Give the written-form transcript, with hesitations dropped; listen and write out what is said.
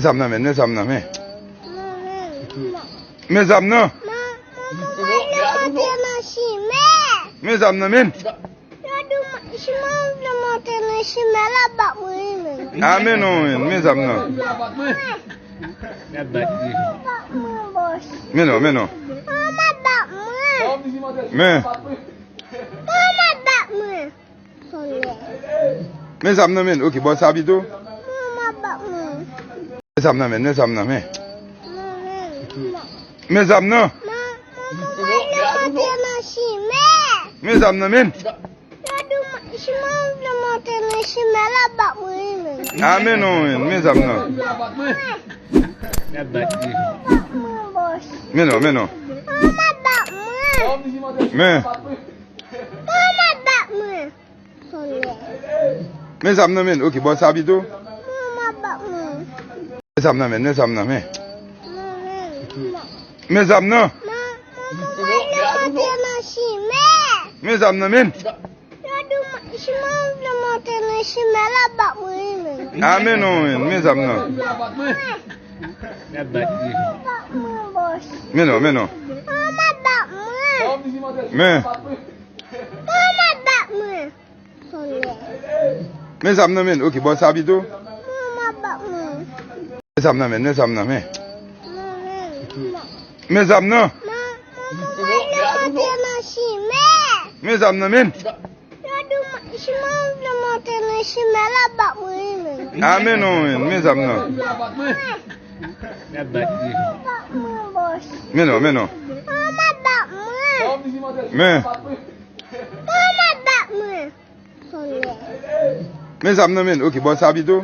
Mesam nan men. Mesam nan. Mesam nan men. Amen on mesam nan. Men. Men. Mesam nan men. Ok, bon sabi to. Mesam nan men. Mesam nan. Mesam nan men. Amen on mesam nan. Men. Men. Mesam nan men. Ok, bon sabi to. Mesam nan men. Mesam nan. Mesam nan men. Amen on mesam nan. Men. Men. Mesam nan men. Ok, bon sabi to. Mesam nan men. Mesam nan. Mesam nan men. Amen on mesam nan. Men. Men. Mesam nan men. Ok, bon sabi to.